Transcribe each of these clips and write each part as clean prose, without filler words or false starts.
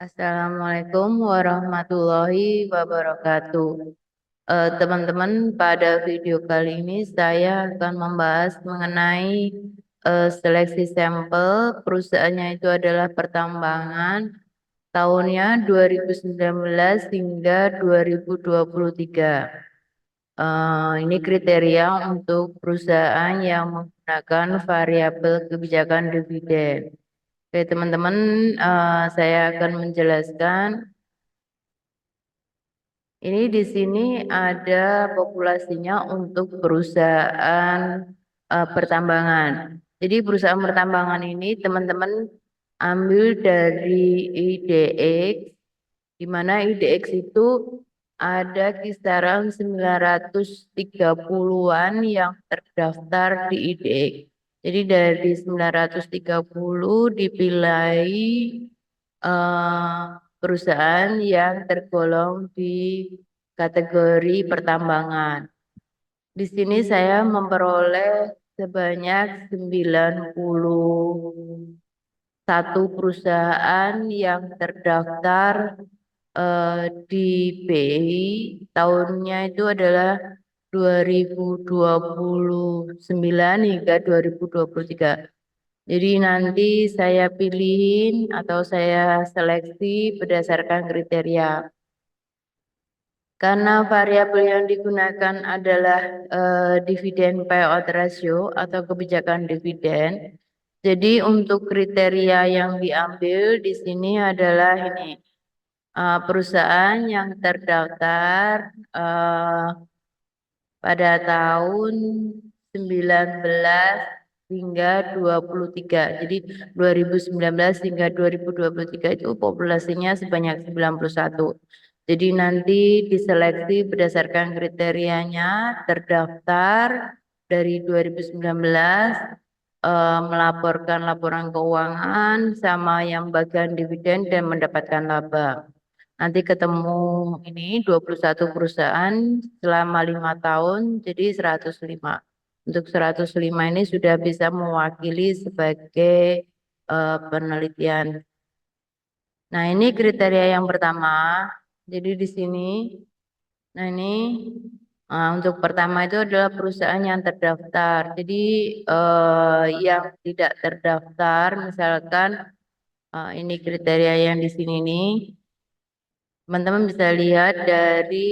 Assalamualaikum warahmatullahi wabarakatuh. Teman-teman, pada video kali ini saya akan membahas mengenai seleksi sampel. Perusahaannya itu adalah pertambangan, tahunnya 2019 hingga 2023. Ini kriteria untuk perusahaan yang menggunakan variabel kebijakan dividen. Oke, teman-teman, saya akan menjelaskan. Ini di sini ada populasinya untuk perusahaan pertambangan. Jadi perusahaan pertambangan ini teman-teman ambil dari IDX, di mana IDX itu ada kisaran 930-an yang terdaftar di IDX. Jadi dari 930 dipilih eh, perusahaan yang tergolong di kategori pertambangan. Di sini saya memperoleh sebanyak 91 perusahaan yang terdaftar di BI. Tahunnya itu adalah 2029 hingga 2023. Jadi nanti saya pilihin atau saya seleksi berdasarkan kriteria. Karena variabel yang digunakan adalah dividen payout ratio atau kebijakan dividen. Jadi untuk kriteria yang diambil di sini adalah ini perusahaan yang terdaftar eh, pada tahun 19 hingga 23. Jadi 2019 hingga 2023 itu populasinya sebanyak 91. Jadi nanti diseleksi berdasarkan kriterianya terdaftar dari 2019 melaporkan laporan keuangan sama yang bagian dividen dan mendapatkan laba. Nanti ketemu ini 21 perusahaan selama 5 tahun, jadi 105. Untuk 105 ini sudah bisa mewakili sebagai penelitian. Nah, ini kriteria yang pertama. Jadi di sini, nah ini untuk pertama itu adalah perusahaan yang terdaftar. Jadi yang tidak terdaftar, misalkan ini kriteria yang di sini nih. Teman-teman bisa lihat dari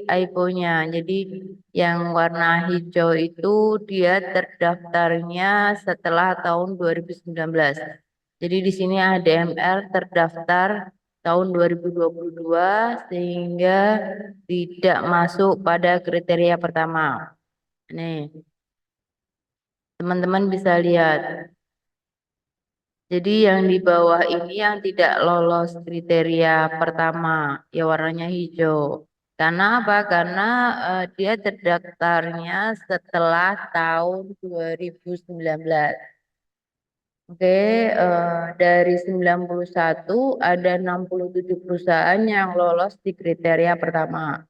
IPO-nya. Jadi yang warna hijau itu dia terdaftarnya setelah tahun 2019. Jadi di sini ADMR terdaftar tahun 2022 sehingga tidak masuk pada kriteria pertama. Nih, teman-teman bisa lihat. Jadi yang di bawah ini yang tidak lolos kriteria pertama, ya warnanya hijau. Karena apa? Karena dia terdaftarnya setelah tahun 2019. Oke, dari 91 ada 67 perusahaan yang lolos di kriteria pertama.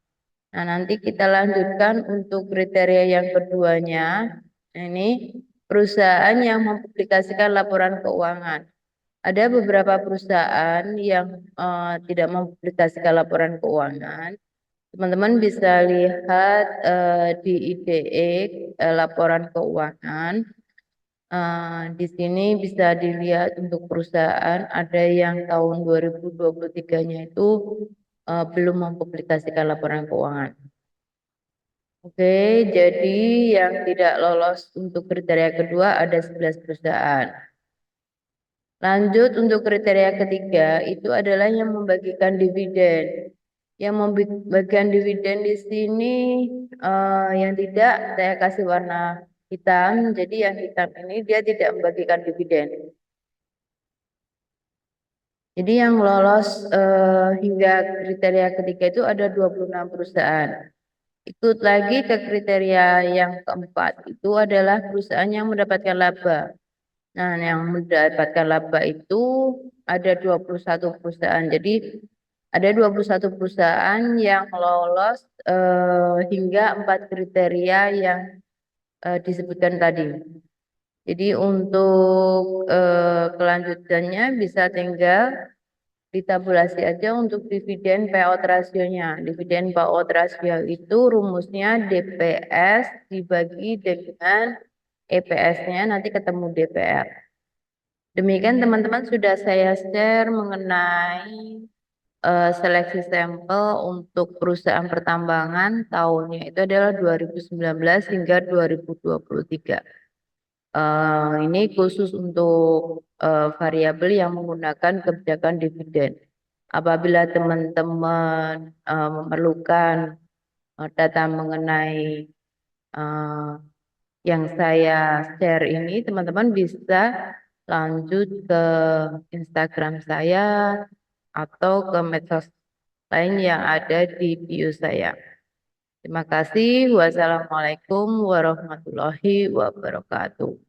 Nah, nanti kita lanjutkan untuk kriteria yang keduanya. Ini perusahaan yang mempublikasikan laporan keuangan. Ada beberapa perusahaan yang tidak mempublikasikan laporan keuangan. Teman-teman bisa lihat di IDX laporan keuangan. Di sini bisa dilihat untuk perusahaan ada yang tahun 2023-nya itu belum mempublikasikan laporan keuangan. Oke, jadi yang tidak lolos untuk kriteria kedua ada 11 perusahaan. Lanjut untuk kriteria ketiga itu adalah yang membagikan dividen. Yang membagikan dividen di sini yang tidak saya kasih warna hitam. Jadi yang hitam ini dia tidak membagikan dividen. Jadi yang lolos hingga kriteria ketiga itu ada 26 perusahaan. Ikut lagi ke kriteria yang keempat itu adalah perusahaan yang mendapatkan laba. Nah, yang mendapatkan laba itu ada 21 perusahaan. Jadi ada 21 perusahaan yang lolos hingga 4 kriteria yang disebutkan tadi. Jadi untuk kelanjutannya bisa tinggal ditabulasi aja untuk dividen payout rasionya. Dividen payout rasio itu rumusnya DPS dibagi dengan EPS-nya, nanti ketemu DPR. Demikian teman-teman sudah saya share mengenai seleksi sampel untuk perusahaan pertambangan tahunnya itu adalah 2019 hingga 2023. Ini khusus untuk variabel yang menggunakan kebijakan dividen. Apabila teman-teman memerlukan data mengenai eh, yang saya share ini, teman-teman bisa lanjut ke Instagram saya atau ke medsos lain yang ada di bio saya. Terima kasih. Wassalamualaikum warahmatullahi wabarakatuh.